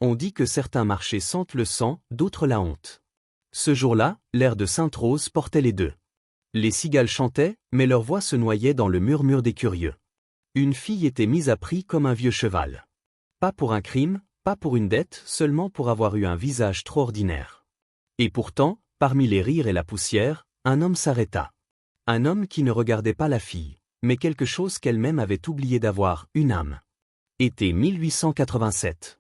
On dit que certains marchés sentent le sang, d'autres la honte. Ce jour-là, l'air de Sainte-Rose portait les deux. Les cigales chantaient, mais leur voix se noyait dans le murmure des curieux. Une fille était mise à prix comme un vieux cheval. Pas pour un crime, pas pour une dette, seulement pour avoir eu un visage trop ordinaire. Et pourtant, parmi les rires et la poussière, un homme s'arrêta. Un homme qui ne regardait pas la fille, mais quelque chose qu'elle-même avait oublié d'avoir, une âme. Été 1887.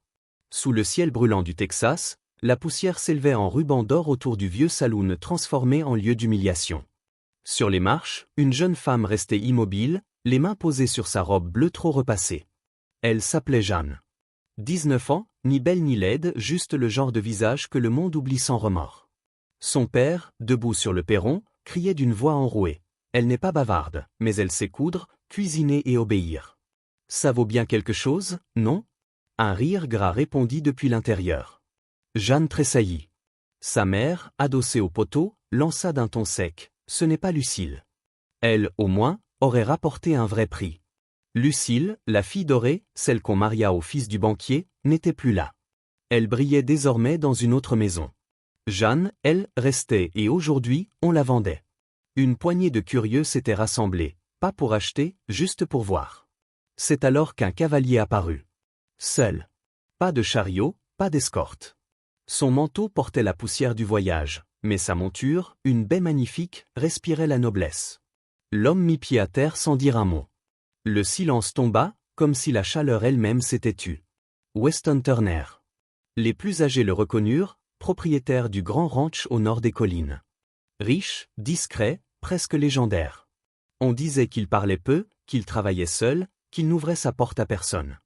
Sous le ciel brûlant du Texas, la poussière s'élevait en ruban d'or autour du vieux saloon transformé en lieu d'humiliation. Sur les marches, une jeune femme restait immobile, les mains posées sur sa robe bleue trop repassée. Elle s'appelait Jeanne. 19 ans, ni belle ni laide, juste le genre de visage que le monde oublie sans remords. Son père, debout sur le perron, criait d'une voix enrouée. Elle n'est pas bavarde, mais elle sait coudre, cuisiner et obéir. Ça vaut bien quelque chose, non? Un rire gras répondit depuis l'intérieur. Jeanne tressaillit. Sa mère, adossée au poteau, lança d'un ton sec. Ce n'est pas Lucille. Elle, au moins, aurait rapporté un vrai prix. Lucille, la fille dorée, celle qu'on maria au fils du banquier, n'était plus là. Elle brillait désormais dans une autre maison. Jeanne, elle, restait et aujourd'hui, on la vendait. Une poignée de curieux s'était rassemblée, pas pour acheter, juste pour voir. C'est alors qu'un cavalier apparut. Seul. Pas de chariot, pas d'escorte. Son manteau portait la poussière du voyage, mais sa monture, une baie magnifique, respirait la noblesse. L'homme mit pied à terre sans dire un mot. Le silence tomba, comme si la chaleur elle-même s'était tue. Weston Turner. Les plus âgés le reconnurent, propriétaire du grand ranch au nord des collines. Riche, discret, presque légendaire. On disait qu'il parlait peu, qu'il travaillait seul, qu'il n'ouvrait sa porte à personne.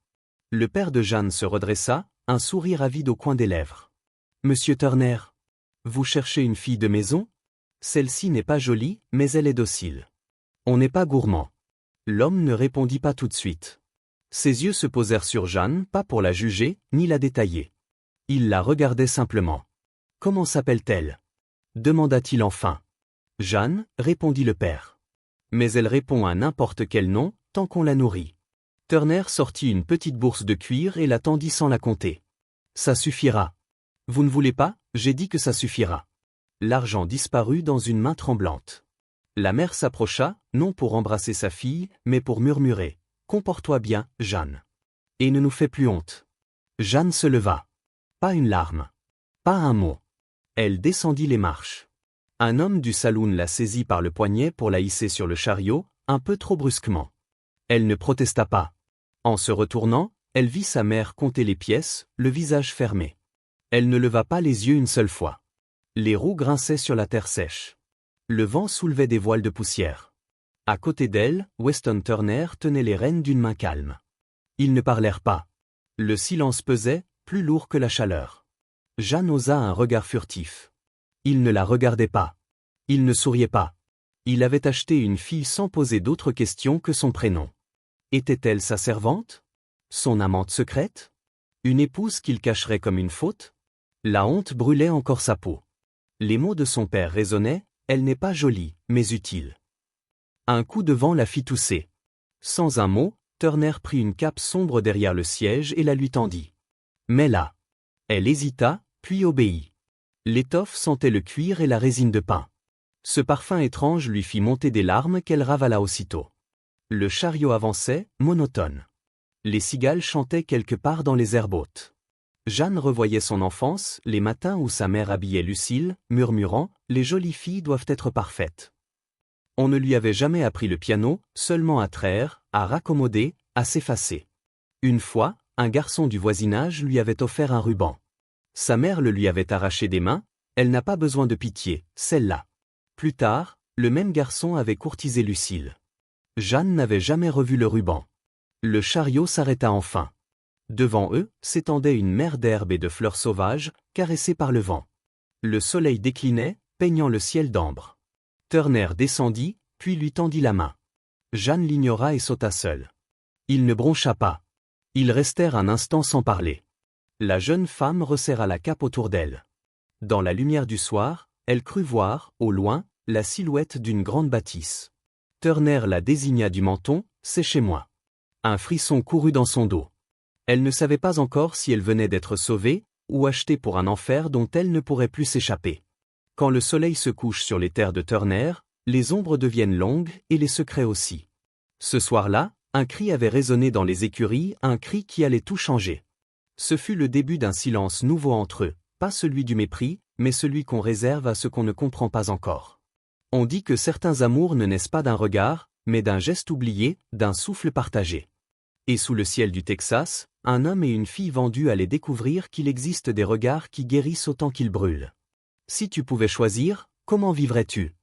Le père de Jeanne se redressa, un sourire avide au coin des lèvres. « Monsieur Turner, vous cherchez une fille de maison? Celle-ci n'est pas jolie, mais elle est docile. On n'est pas gourmand. » L'homme ne répondit pas tout de suite. Ses yeux se posèrent sur Jeanne, pas pour la juger, ni la détailler. Il la regardait simplement. « Comment s'appelle-t-elle » demanda-t-il enfin. « Jeanne, » répondit le père. « Mais elle répond à n'importe quel nom, tant qu'on la nourrit. » Turner sortit une petite bourse de cuir et la tendit sans la compter. « Ça suffira. »« Vous ne voulez pas, j'ai dit que ça suffira. » L'argent disparut dans une main tremblante. La mère s'approcha, non pour embrasser sa fille, mais pour murmurer. « Comporte-toi bien, Jeanne. Et ne nous fais plus honte. » Jeanne se leva. Pas une larme. Pas un mot. Elle descendit les marches. Un homme du saloon la saisit par le poignet pour la hisser sur le chariot, un peu trop brusquement. Elle ne protesta pas. En se retournant, elle vit sa mère compter les pièces, le visage fermé. Elle ne leva pas les yeux une seule fois. Les roues grinçaient sur la terre sèche. Le vent soulevait des voiles de poussière. À côté d'elle, Weston Turner tenait les rênes d'une main calme. Ils ne parlèrent pas. Le silence pesait, plus lourd que la chaleur. Jeanne osa un regard furtif. Il ne la regardait pas. Il ne souriait pas. Il avait acheté une fille sans poser d'autres questions que son prénom. Était-elle sa servante? Son amante secrète? Une épouse qu'il cacherait comme une faute? La honte brûlait encore sa peau. Les mots de son père résonnaient, « Elle n'est pas jolie, mais utile. » Un coup de vent la fit tousser. Sans un mot, Turner prit une cape sombre derrière le siège et la lui tendit. « Mets-la. » Elle hésita, puis obéit. L'étoffe sentait le cuir et la résine de pin. Ce parfum étrange lui fit monter des larmes qu'elle ravala aussitôt. Le chariot avançait, monotone. Les cigales chantaient quelque part dans les herbes hautes. Jeanne revoyait son enfance, les matins où sa mère habillait Lucille, murmurant « Les jolies filles doivent être parfaites. » On ne lui avait jamais appris le piano, seulement à traire, à raccommoder, à s'effacer. Une fois, un garçon du voisinage lui avait offert un ruban. Sa mère le lui avait arraché des mains, elle n'a pas besoin de pitié, celle-là. Plus tard, le même garçon avait courtisé Lucille. Jeanne n'avait jamais revu le ruban. Le chariot s'arrêta enfin. Devant eux, s'étendait une mer d'herbes et de fleurs sauvages, caressées par le vent. Le soleil déclinait, peignant le ciel d'ambre. Turner descendit, puis lui tendit la main. Jeanne l'ignora et sauta seule. Il ne broncha pas. Ils restèrent un instant sans parler. La jeune femme resserra la cape autour d'elle. Dans la lumière du soir, elle crut voir, au loin, la silhouette d'une grande bâtisse. Turner la désigna du menton, « C'est chez moi. » Un frisson courut dans son dos. Elle ne savait pas encore si elle venait d'être sauvée, ou achetée pour un enfer dont elle ne pourrait plus s'échapper. Quand le soleil se couche sur les terres de Turner, les ombres deviennent longues et les secrets aussi. Ce soir-là, un cri avait résonné dans les écuries, un cri qui allait tout changer. Ce fut le début d'un silence nouveau entre eux, pas celui du mépris, mais celui qu'on réserve à ce qu'on ne comprend pas encore. On dit que certains amours ne naissent pas d'un regard, mais d'un geste oublié, d'un souffle partagé. Et sous le ciel du Texas, un homme et une fille vendus allaient découvrir qu'il existe des regards qui guérissent autant qu'ils brûlent. Si tu pouvais choisir, comment vivrais-tu?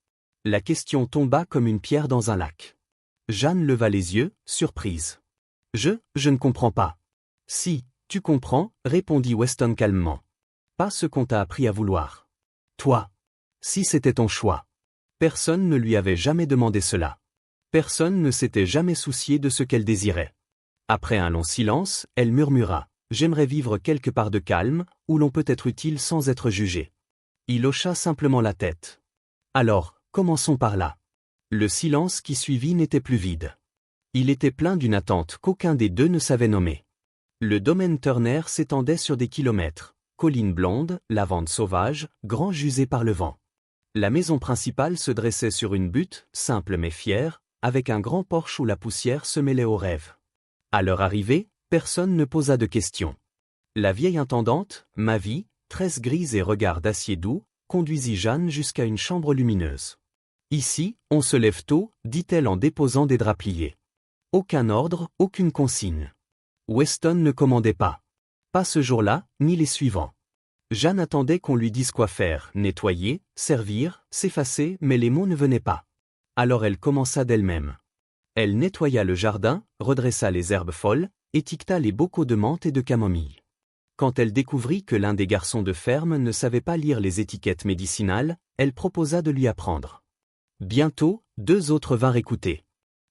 La question tomba comme une pierre dans un lac. Jeanne leva les yeux, surprise. Je ne comprends pas. Si, tu comprends, répondit Weston calmement. Pas ce qu'on t'a appris à vouloir. Toi. Si c'était ton choix. Personne ne lui avait jamais demandé cela. Personne ne s'était jamais soucié de ce qu'elle désirait. Après un long silence, elle murmura « J'aimerais vivre quelque part de calme, où l'on peut être utile sans être jugé. » Il hocha simplement la tête. Alors, commençons par là. Le silence qui suivit n'était plus vide. Il était plein d'une attente qu'aucun des deux ne savait nommer. Le domaine Turner s'étendait sur des kilomètres. Collines blondes, lavandes sauvages, grands jusés par le vent. La maison principale se dressait sur une butte, simple mais fière, avec un grand porche où la poussière se mêlait aux rêves. À leur arrivée, personne ne posa de questions. La vieille intendante, Mavi, tresse grise et regard d'acier doux, conduisit Jeanne jusqu'à une chambre lumineuse. Ici, on se lève tôt, dit-elle en déposant des draps pliés. Aucun ordre, aucune consigne. Weston ne commandait pas. Pas ce jour-là, ni les suivants. Jeanne attendait qu'on lui dise quoi faire, nettoyer, servir, s'effacer, mais les mots ne venaient pas. Alors elle commença d'elle-même. Elle nettoya le jardin, redressa les herbes folles, étiqueta les bocaux de menthe et de camomille. Quand elle découvrit que l'un des garçons de ferme ne savait pas lire les étiquettes médicinales, elle proposa de lui apprendre. Bientôt, deux autres vinrent écouter.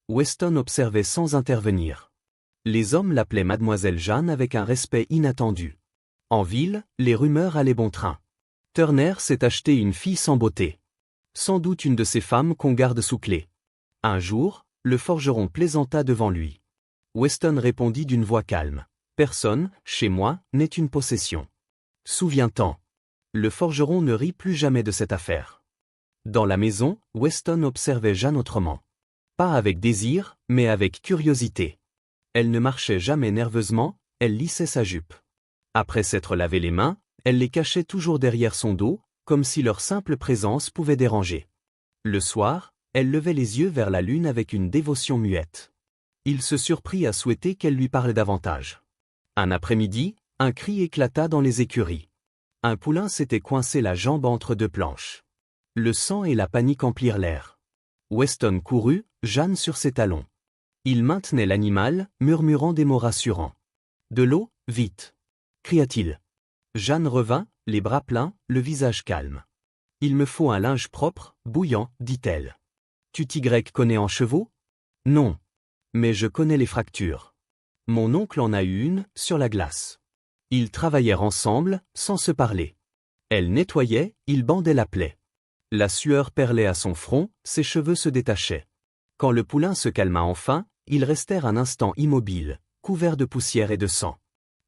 Weston observait sans intervenir. Les hommes l'appelaient Mademoiselle Jeanne avec un respect inattendu. En ville, les rumeurs allaient bon train. Turner s'est acheté une fille sans beauté. Sans doute une de ces femmes qu'on garde sous clé. Un jour, le forgeron plaisanta devant lui. Weston répondit d'une voix calme. Personne, chez moi, n'est une possession. Souviens-t'en. Le forgeron ne rit plus jamais de cette affaire. Dans la maison, Weston observait Jeanne autrement. Pas avec désir, mais avec curiosité. Elle ne marchait jamais nerveusement, elle lissait sa jupe. Après s'être lavé les mains, elle les cachait toujours derrière son dos, comme si leur simple présence pouvait déranger. Le soir, elle levait les yeux vers la lune avec une dévotion muette. Il se surprit à souhaiter qu'elle lui parle davantage. Un après-midi, un cri éclata dans les écuries. Un poulain s'était coincé la jambe entre deux planches. Le sang et la panique emplirent l'air. Weston courut, Jeanne sur ses talons. Il maintenait l'animal, murmurant des mots rassurants. « De l'eau, vite !» cria-t-il. Jeanne revint, les bras pleins, le visage calme. « Il me faut un linge propre, bouillant, dit-elle. »« Tu connais en chevaux ? » ?»« Non. Mais je connais les fractures. Mon oncle en a eu une, sur la glace. » Ils travaillèrent ensemble, sans se parler. Elle nettoyait, il bandait la plaie. La sueur perlait à son front, ses cheveux se détachaient. Quand le poulain se calma enfin, ils restèrent un instant immobiles, couverts de poussière et de sang.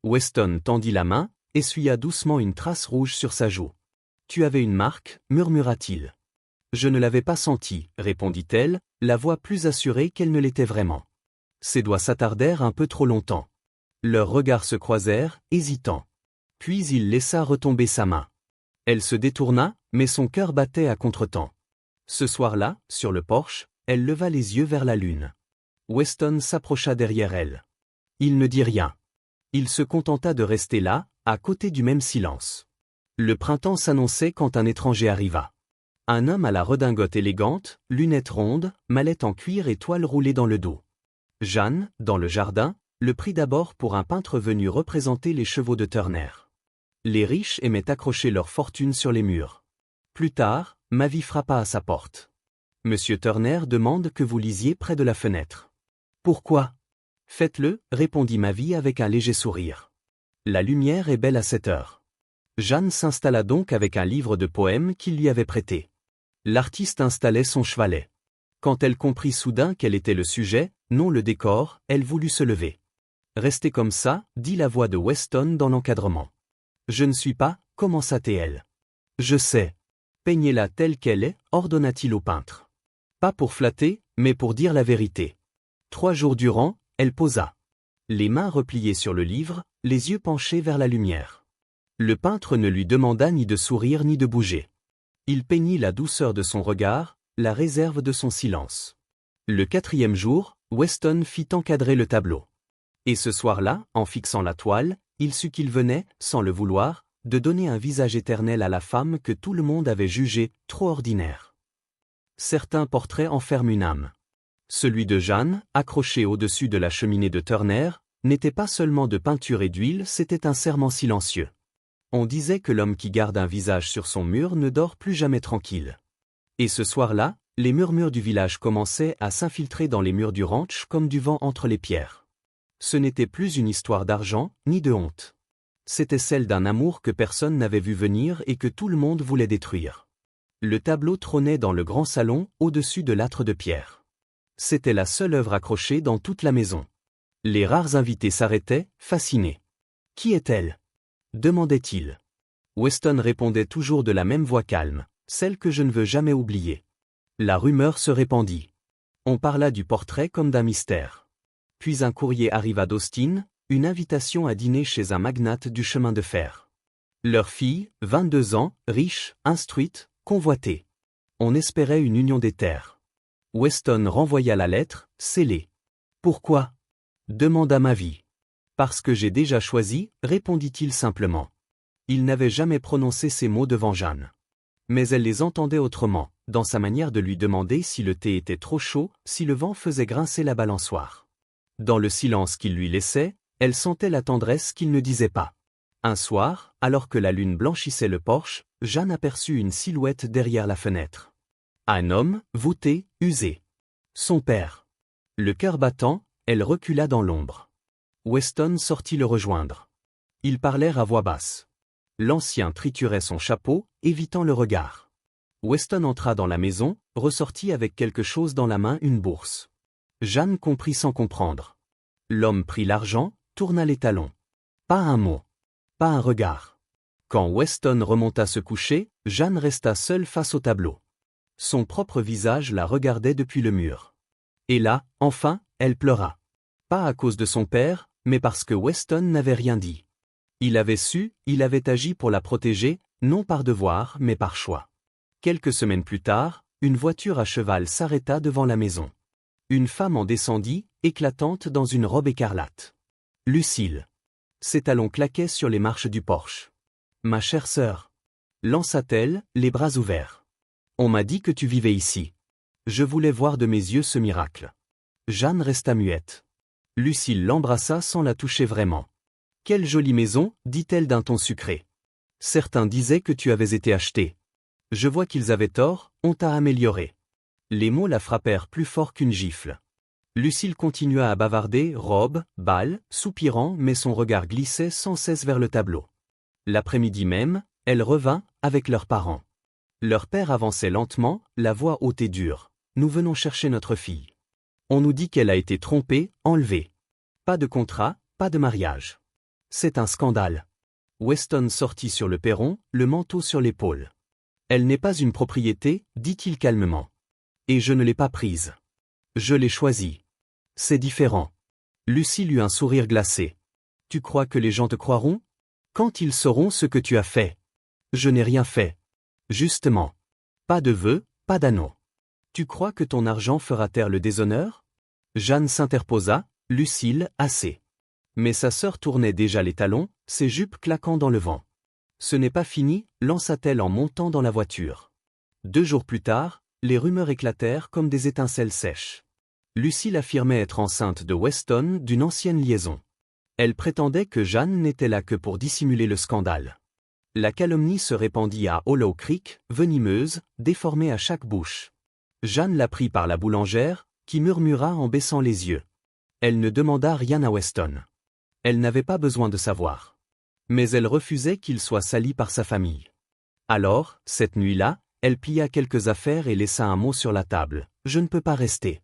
Weston tendit la main, essuya doucement une trace rouge sur sa joue. « Tu avais une marque » murmura-t-il. « Je ne l'avais pas sentie » répondit-elle, la voix plus assurée qu'elle ne l'était vraiment. Ses doigts s'attardèrent un peu trop longtemps. Leurs regards se croisèrent, hésitants. Puis il laissa retomber sa main. Elle se détourna, mais son cœur battait à contretemps. Ce soir-là, sur le porche, elle leva les yeux vers la lune. Weston s'approcha derrière elle. Il ne dit rien. Il se contenta de rester là, à côté du même silence. Le printemps s'annonçait quand un étranger arriva. Un homme à la redingote élégante, lunettes rondes, mallette en cuir et toile roulée dans le dos. Jeanne, dans le jardin, le prit d'abord pour un peintre venu représenter les chevaux de Turner. Les riches aimaient accrocher leur fortune sur les murs. Plus tard, Mavi frappa à sa porte. « Monsieur Turner demande que vous lisiez près de la fenêtre. »« Pourquoi ? » ?»« Faites-le, répondit Mavi avec un léger sourire. La lumière est belle à cette heure. Jeanne s'installa donc avec un livre de poèmes qu'il lui avait prêté. L'artiste installait son chevalet. Quand elle comprit soudain quel était le sujet, non le décor, elle voulut se lever. Restez comme ça, dit la voix de Weston dans l'encadrement. Je ne suis pas, commença T.L. Je sais. Peignez-la telle qu'elle est, ordonna-t-il au peintre. Pas pour flatter, mais pour dire la vérité. 3 jours durant, elle posa. Les mains repliées sur le livre, les yeux penchés vers la lumière. Le peintre ne lui demanda ni de sourire ni de bouger. Il peignit la douceur de son regard, la réserve de son silence. Le 4e jour, Weston fit encadrer le tableau. Et ce soir-là, en fixant la toile, il sut qu'il venait, sans le vouloir, de donner un visage éternel à la femme que tout le monde avait jugée trop ordinaire. Certains portraits enferment une âme. Celui de Jeanne, accroché au-dessus de la cheminée de Turner, n'était pas seulement de peinture et d'huile, c'était un serment silencieux. On disait que l'homme qui garde un visage sur son mur ne dort plus jamais tranquille. Et ce soir-là, les murmures du village commençaient à s'infiltrer dans les murs du ranch comme du vent entre les pierres. Ce n'était plus une histoire d'argent, ni de honte. C'était celle d'un amour que personne n'avait vu venir et que tout le monde voulait détruire. Le tableau trônait dans le grand salon, au-dessus de l'âtre de pierre. C'était la seule œuvre accrochée dans toute la maison. Les rares invités s'arrêtaient, fascinés. « Qui est-elle » demandait-il. Weston répondait toujours de la même voix calme, celle que je ne veux jamais oublier. La rumeur se répandit. On parla du portrait comme d'un mystère. Puis un courrier arriva d'Austin, une invitation à dîner chez un magnate du chemin de fer. Leur fille, 22 ans, riche, instruite, convoitée. On espérait une union des terres. Weston renvoya la lettre, scellée. « Pourquoi » demanda Mavi. « Parce que j'ai déjà choisi » répondit-il simplement. Il n'avait jamais prononcé ces mots devant Jeanne. Mais elle les entendait autrement, dans sa manière de lui demander si le thé était trop chaud, si le vent faisait grincer la balançoire. Dans le silence qu'il lui laissait, elle sentait la tendresse qu'il ne disait pas. Un soir, alors que la lune blanchissait le porche, Jeanne aperçut une silhouette derrière la fenêtre. Un homme, voûté, usé. Son père. Le cœur battant, elle recula dans l'ombre. Weston sortit le rejoindre. Ils parlèrent à voix basse. L'ancien triturait son chapeau, évitant le regard. Weston entra dans la maison, ressortit avec quelque chose dans la main, une bourse. Jeanne comprit sans comprendre. L'homme prit l'argent, tourna les talons. Pas un mot. Pas un regard. Quand Weston remonta se coucher, Jeanne resta seule face au tableau. Son propre visage la regardait depuis le mur. Et là, enfin, elle pleura. Pas à cause de son père, mais parce que Weston n'avait rien dit. Il avait su, il avait agi pour la protéger, non par devoir, mais par choix. Quelques semaines plus tard, une voiture à cheval s'arrêta devant la maison. Une femme en descendit, éclatante dans une robe écarlate. Lucille. Ses talons claquaient sur les marches du porche. « Ma chère sœur » lança-t-elle, les bras ouverts. « On m'a dit que tu vivais ici. Je voulais voir de mes yeux ce miracle. » Jeanne resta muette. Lucille l'embrassa sans la toucher vraiment. « Quelle jolie maison » dit-elle d'un ton sucré. « Certains disaient que tu avais été acheté. Je vois qu'ils avaient tort, on t'a amélioré. » Les mots la frappèrent plus fort qu'une gifle. Lucille continua à bavarder, robe, bal, soupirant, mais son regard glissait sans cesse vers le tableau. L'après-midi même, elle revint, avec leurs parents. Leur père avançait lentement, la voix haute et dure. « Nous venons chercher notre fille. On nous dit qu'elle a été trompée, enlevée. Pas de contrat, pas de mariage. C'est un scandale. » Weston sortit sur le perron, le manteau sur l'épaule. « Elle n'est pas une propriété, dit-il calmement. Et je ne l'ai pas prise. Je l'ai choisie. C'est différent. » Lucille eut un sourire glacé. « Tu crois que les gens te croiront ? Quand ils sauront ce que tu as fait ? » « Je n'ai rien fait. Justement. Pas de vœux, pas d'anneau. Tu crois que ton argent fera taire le déshonneur ? » Jeanne s'interposa, « Lucille, assez. » Mais sa sœur tournait déjà les talons, ses jupes claquant dans le vent. « Ce n'est pas fini » lança-t-elle en montant dans la voiture. 2 jours plus tard, les rumeurs éclatèrent comme des étincelles sèches. Lucille affirmait être enceinte de Weston d'une ancienne liaison. Elle prétendait que Jeanne n'était là que pour dissimuler le scandale. La calomnie se répandit à Hollow Creek, venimeuse, déformée à chaque bouche. Jeanne la prit par la boulangère, qui murmura en baissant les yeux. Elle ne demanda rien à Weston. Elle n'avait pas besoin de savoir. Mais elle refusait qu'il soit sali par sa famille. Alors, cette nuit-là, elle plia quelques affaires et laissa un mot sur la table. « Je ne peux pas rester. »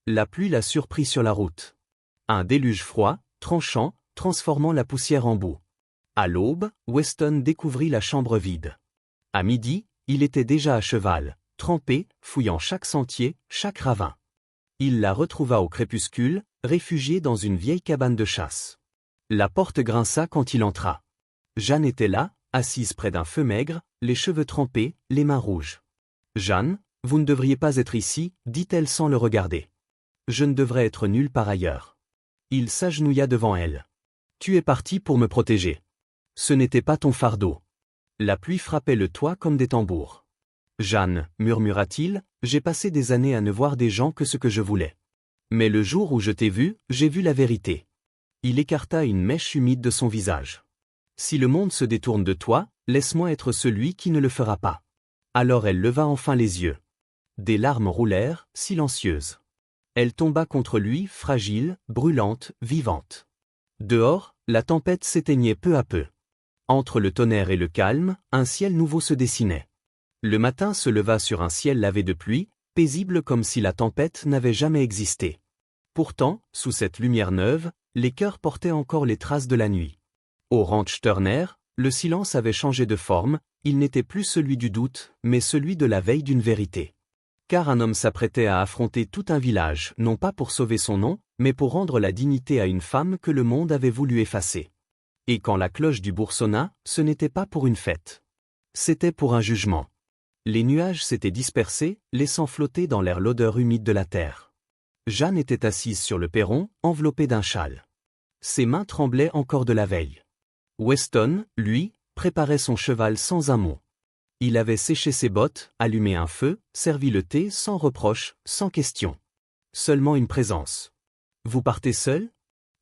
La pluie la surprit sur la route. Un déluge froid, tranchant, transformant la poussière en boue. À l'aube, Weston découvrit la chambre vide. À midi, il était déjà à cheval, trempé, fouillant chaque sentier, chaque ravin. Il la retrouva au crépuscule, réfugiée dans une vieille cabane de chasse. La porte grinça quand il entra. Jeanne était là, assise près d'un feu maigre, les cheveux trempés, les mains rouges. « Jeanne, vous ne devriez pas être ici, dit-elle sans le regarder. Je ne devrais être nulle part ailleurs. » Il s'agenouilla devant elle. « Tu es parti pour me protéger. Ce n'était pas ton fardeau. » La pluie frappait le toit comme des tambours. « Jeanne, murmura-t-il, j'ai passé des années à ne voir des gens que ce que je voulais. Mais le jour où je t'ai vu la vérité. » Il écarta une mèche humide de son visage. « Si le monde se détourne de toi, laisse-moi être celui qui ne le fera pas. » Alors elle leva enfin les yeux. Des larmes roulèrent, silencieuses. Elle tomba contre lui, fragile, brûlante, vivante. Dehors, la tempête s'éteignait peu à peu. Entre le tonnerre et le calme, un ciel nouveau se dessinait. Le matin se leva sur un ciel lavé de pluie, paisible comme si la tempête n'avait jamais existé. Pourtant, sous cette lumière neuve, les cœurs portaient encore les traces de la nuit. Au ranch Turner, le silence avait changé de forme, il n'était plus celui du doute, mais celui de la veille d'une vérité. Car un homme s'apprêtait à affronter tout un village, non pas pour sauver son nom, mais pour rendre la dignité à une femme que le monde avait voulu effacer. Et quand la cloche du bourg sonna, ce n'était pas pour une fête. C'était pour un jugement. Les nuages s'étaient dispersés, laissant flotter dans l'air l'odeur humide de la terre. Jeanne était assise sur le perron, enveloppée d'un châle. Ses mains tremblaient encore de la veille. Weston, lui, préparait son cheval sans un mot. Il avait séché ses bottes, allumé un feu, servi le thé sans reproche, sans question. Seulement une présence. « Vous partez seul »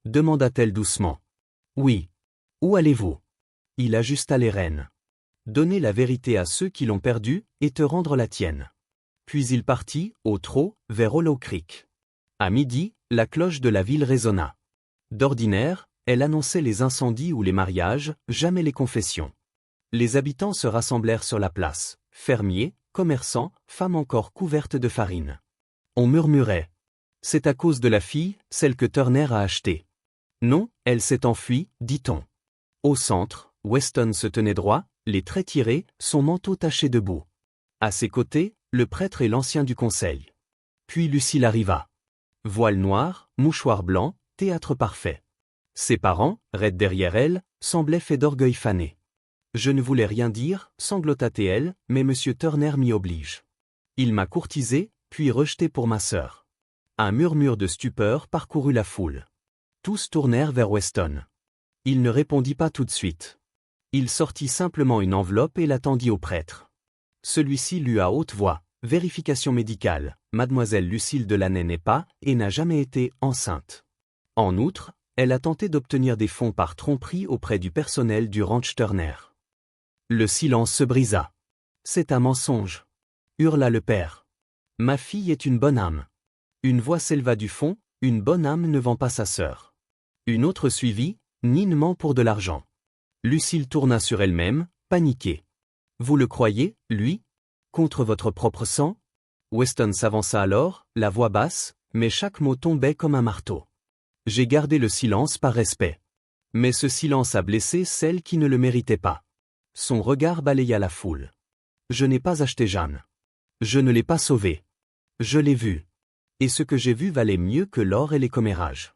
demanda-t-elle doucement. « Oui. Où allez-vous » Il ajusta les rênes. « Donner la vérité à ceux qui l'ont perdue et te rendre la tienne. » Puis il partit, au trot, vers Hollow Creek. À midi, la cloche de la ville résonna. D'ordinaire, elle annonçait les incendies ou les mariages, jamais les confessions. Les habitants se rassemblèrent sur la place, fermiers, commerçants, femmes encore couvertes de farine. On murmurait. C'est à cause de la fille, celle que Turner a achetée. Non, elle s'est enfuie, dit-on. Au centre, Weston se tenait droit, les traits tirés, son manteau taché de boue. À ses côtés, le prêtre et l'ancien du conseil. Puis Lucille arriva. Voile noir, mouchoir blanc, théâtre parfait. Ses parents, raides derrière elle, semblaient faits d'orgueil fané. Je ne voulais rien dire, sanglota-t-elle, mais Monsieur Turner m'y oblige. Il m'a courtisé, puis rejeté pour ma sœur. Un murmure de stupeur parcourut la foule. Tous tournèrent vers Weston. Il ne répondit pas tout de suite. Il sortit simplement une enveloppe et la tendit au prêtre. Celui-ci lut à haute voix. Vérification médicale, Mademoiselle Lucille Delaney n'est pas, et n'a jamais été, enceinte. En outre, elle a tenté d'obtenir des fonds par tromperie auprès du personnel du ranch Turner. Le silence se brisa. C'est un mensonge, hurla le père. Ma fille est une bonne âme. Une voix s'éleva du fond, une bonne âme ne vend pas sa sœur. Une autre suivit, ni ne ment pour de l'argent. Lucille tourna sur elle-même, paniquée. Vous le croyez, lui? Contre votre propre sang? Weston s'avança alors, la voix basse, mais chaque mot tombait comme un marteau. J'ai gardé le silence par respect. Mais ce silence a blessé celle qui ne le méritait pas. Son regard balaya la foule. Je n'ai pas acheté Jeanne. Je ne l'ai pas sauvée. Je l'ai vue. Et ce que j'ai vu valait mieux que l'or et les commérages.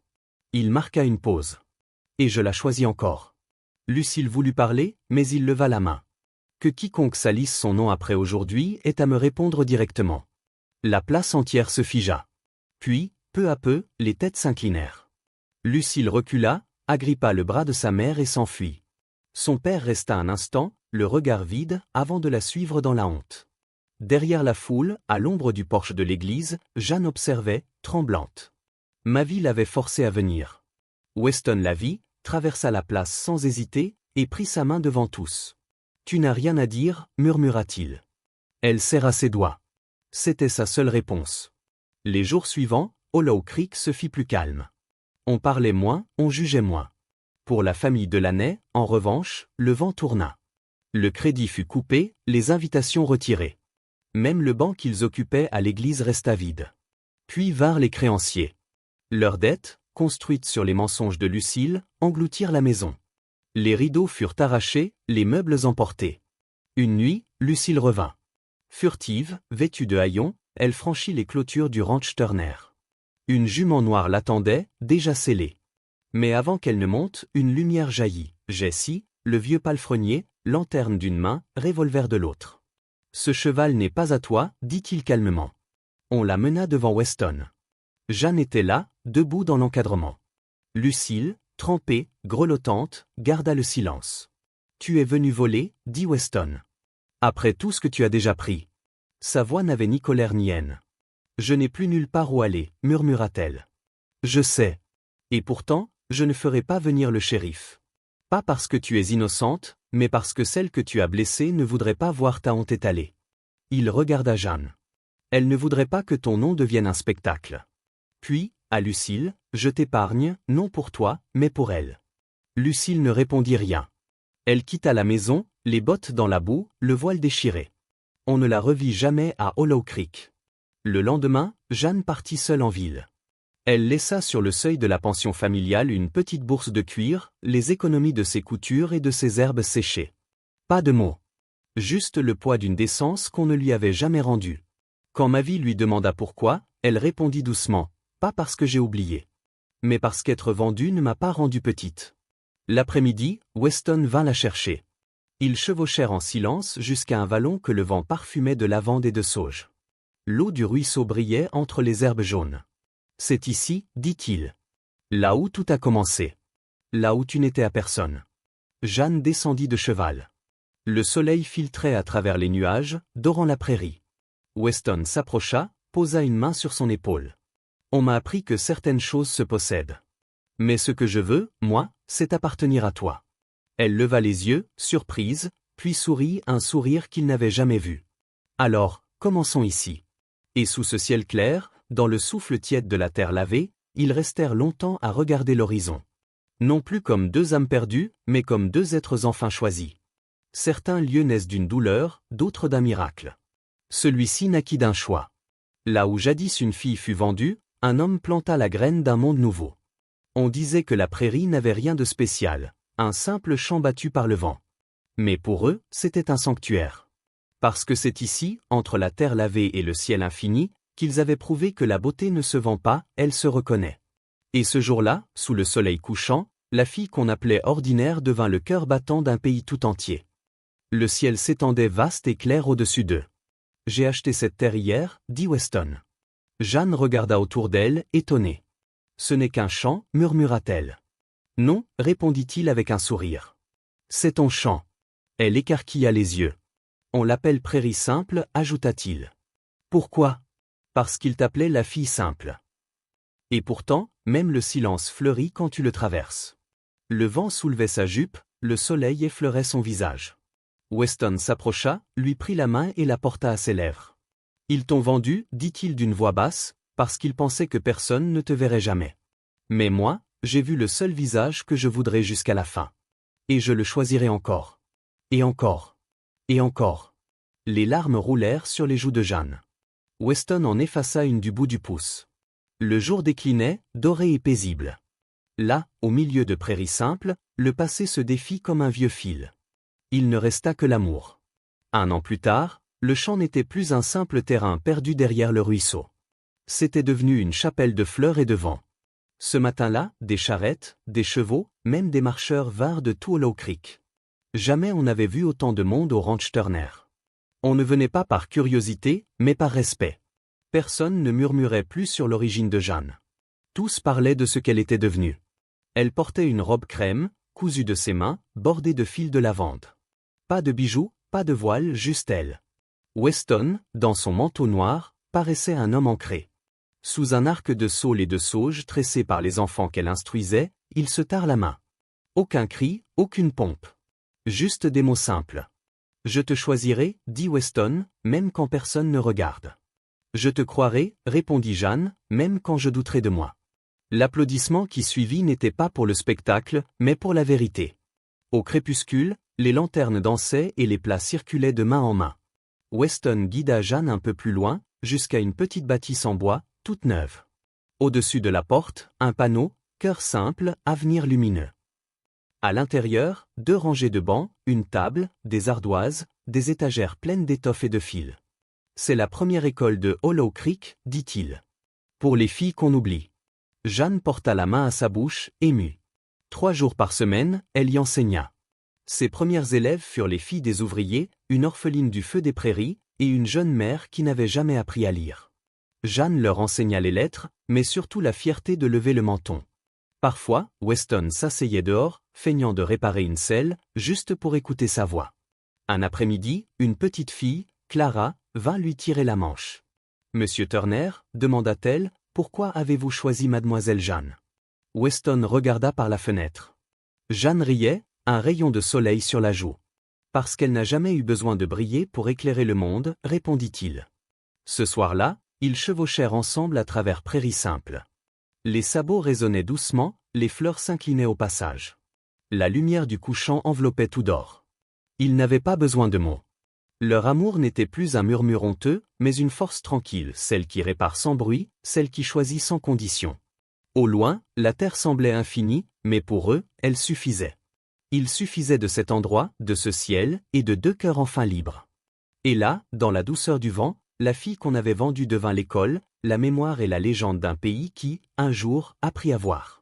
Il marqua une pause. Et je la choisis encore. Lucille voulut parler, mais il leva la main. Que quiconque salisse son nom après aujourd'hui est à me répondre directement. La place entière se figea. Puis, peu à peu, les têtes s'inclinèrent. Lucille recula, agrippa le bras de sa mère et s'enfuit. Son père resta un instant, le regard vide, avant de la suivre dans la honte. Derrière la foule, à l'ombre du porche de l'église, Jeanne observait, tremblante. Mavi l'avait forcée à venir. Weston la vit, traversa la place sans hésiter, et prit sa main devant tous. « Tu n'as rien à dire, murmura-t-il. » Elle serra ses doigts. C'était sa seule réponse. Les jours suivants, Hollow Creek se fit plus calme. On parlait moins, on jugeait moins. Pour la famille Delaney, en revanche, le vent tourna. Le crédit fut coupé, les invitations retirées. Même le banc qu'ils occupaient à l'église resta vide. Puis vinrent les créanciers. Leurs dettes, construites sur les mensonges de Lucille, engloutirent la maison. Les rideaux furent arrachés, les meubles emportés. Une nuit, Lucille revint. Furtive, vêtue de haillons, elle franchit les clôtures du ranch Turner. Une jument noire l'attendait, déjà scellée. Mais avant qu'elle ne monte, une lumière jaillit. Jessie, le vieux palefrenier, lanterne d'une main, revolver de l'autre. « Ce cheval n'est pas à toi, dit-il calmement. On la mena devant Weston. Jeanne était là, debout dans l'encadrement. Lucille, trempée, grelottante, garda le silence. « Tu es venu voler, dit Weston. Après tout ce que tu as déjà pris. » Sa voix n'avait ni colère ni haine. « Je n'ai plus nulle part où aller, murmura-t-elle. Je sais. Et pourtant, je ne ferai pas venir le shérif. Pas parce que tu es innocente, mais parce que celle que tu as blessée ne voudrait pas voir ta honte étalée. » Il regarda Jeanne. Elle ne voudrait pas que ton nom devienne un spectacle. Puis, à Lucille, je t'épargne, non pour toi, mais pour elle. Lucille ne répondit rien. Elle quitta la maison, les bottes dans la boue, le voile déchiré. On ne la revit jamais à Hollow Creek. Le lendemain, Jeanne partit seule en ville. Elle laissa sur le seuil de la pension familiale une petite bourse de cuir, les économies de ses coutures et de ses herbes séchées. Pas de mots. Juste le poids d'une décence qu'on ne lui avait jamais rendue. Quand Mavi lui demanda pourquoi, elle répondit doucement, « Pas parce que j'ai oublié. Mais parce qu'être vendue ne m'a pas rendue petite. » L'après-midi, Weston vint la chercher. Ils chevauchèrent en silence jusqu'à un vallon que le vent parfumait de lavande et de sauge. L'eau du ruisseau brillait entre les herbes jaunes. « C'est ici, dit-il. Là où tout a commencé. Là où tu n'étais à personne. » Jeanne descendit de cheval. Le soleil filtrait à travers les nuages, dorant la prairie. Weston s'approcha, posa une main sur son épaule. « On m'a appris que certaines choses se possèdent. Mais ce que je veux, moi, c'est appartenir à toi. » Elle leva les yeux, surprise, puis sourit un sourire qu'il n'avait jamais vu. « Alors, commençons ici. » Et sous ce ciel clair, dans le souffle tiède de la terre lavée, ils restèrent longtemps à regarder l'horizon. Non plus comme deux âmes perdues, mais comme deux êtres enfin choisis. Certains lieux naissent d'une douleur, d'autres d'un miracle. Celui-ci naquit d'un choix. Là où jadis une fille fut vendue, un homme planta la graine d'un monde nouveau. On disait que la prairie n'avait rien de spécial, un simple champ battu par le vent. Mais pour eux, c'était un sanctuaire. Parce que c'est ici, entre la terre lavée et le ciel infini, qu'ils avaient prouvé que la beauté ne se vend pas, elle se reconnaît. Et ce jour-là, sous le soleil couchant, la fille qu'on appelait ordinaire devint le cœur battant d'un pays tout entier. Le ciel s'étendait vaste et clair au-dessus d'eux. « J'ai acheté cette terre hier, dit Weston. » Jeanne regarda autour d'elle, étonnée. « Ce n'est qu'un champ, murmura-t-elle. »« Non, répondit-il avec un sourire. C'est ton champ. » Elle écarquilla les yeux. « On l'appelle prairie simple, ajouta-t-il. »« Pourquoi ? » ?»« Parce qu'il t'appelait la fille simple. Et pourtant, même le silence fleurit quand tu le traverses. » Le vent soulevait sa jupe, le soleil effleurait son visage. Weston s'approcha, lui prit la main et la porta à ses lèvres. « Ils t'ont vendu, dit-il d'une voix basse, parce qu'ils pensaient que personne ne te verrait jamais. Mais moi, j'ai vu le seul visage que je voudrais jusqu'à la fin. Et je le choisirai encore. Et encore. Et encore. » Les larmes roulèrent sur les joues de Jeanne. Weston en effaça une du bout du pouce. Le jour déclinait, doré et paisible. Là, au milieu de prairies simples, le passé se défit comme un vieux fil. Il ne resta que l'amour. Un an plus tard, le champ n'était plus un simple terrain perdu derrière le ruisseau. C'était devenu une chapelle de fleurs et de vent. Ce matin-là, des charrettes, des chevaux, même des marcheurs vinrent de tout Hollow Creek. Jamais on n'avait vu autant de monde au ranch Turner. On ne venait pas par curiosité, mais par respect. Personne ne murmurait plus sur l'origine de Jeanne. Tous parlaient de ce qu'elle était devenue. Elle portait une robe crème, cousue de ses mains, bordée de fils de lavande. Pas de bijoux, pas de voile, juste elle. Weston, dans son manteau noir, paraissait un homme ancré. Sous un arc de saule et de sauge tressé par les enfants qu'elle instruisait, ils se tinrent la main. Aucun cri, aucune pompe. Juste des mots simples. « Je te choisirai, dit Weston, même quand personne ne regarde. »« Je te croirai, répondit Jeanne, même quand je douterai de moi. » L'applaudissement qui suivit n'était pas pour le spectacle, mais pour la vérité. Au crépuscule, les lanternes dansaient et les plats circulaient de main en main. Weston guida Jeanne un peu plus loin, jusqu'à une petite bâtisse en bois, toute neuve. Au-dessus de la porte, un panneau, Cœur simple, avenir lumineux. À l'intérieur, 2 rangées de bancs, une table, des ardoises, des étagères pleines d'étoffes et de fils. C'est la première école de Hollow Creek, dit-il. Pour les filles qu'on oublie. Jeanne porta la main à sa bouche, émue. 3 jours par semaine, elle y enseigna. Ses premières élèves furent les filles des ouvriers, une orpheline du feu des prairies, et une jeune mère qui n'avait jamais appris à lire. Jeanne leur enseigna les lettres, mais surtout la fierté de lever le menton. Parfois, Weston s'asseyait dehors, feignant de réparer une selle, juste pour écouter sa voix. Un après-midi, une petite fille, Clara, vint lui tirer la manche. « Monsieur Turner, demanda-t-elle, pourquoi avez-vous choisi mademoiselle Jeanne ?» Weston regarda par la fenêtre. Jeanne riait, un rayon de soleil sur la joue. « Parce qu'elle n'a jamais eu besoin de briller pour éclairer le monde, répondit-il. Ce soir-là, ils chevauchèrent ensemble à travers prairies simples. Les sabots résonnaient doucement, les fleurs s'inclinaient au passage. La lumière du couchant enveloppait tout d'or. Ils n'avaient pas besoin de mots. Leur amour n'était plus un murmure honteux, mais une force tranquille, celle qui répare sans bruit, celle qui choisit sans condition. Au loin, la terre semblait infinie, mais pour eux, elle suffisait. Il suffisait de cet endroit, de ce ciel, et de 2 cœurs enfin libres. Et là, dans la douceur du vent, la fille qu'on avait vendue devint l'école, la mémoire et la légende d'un pays qui, un jour, apprit à voir.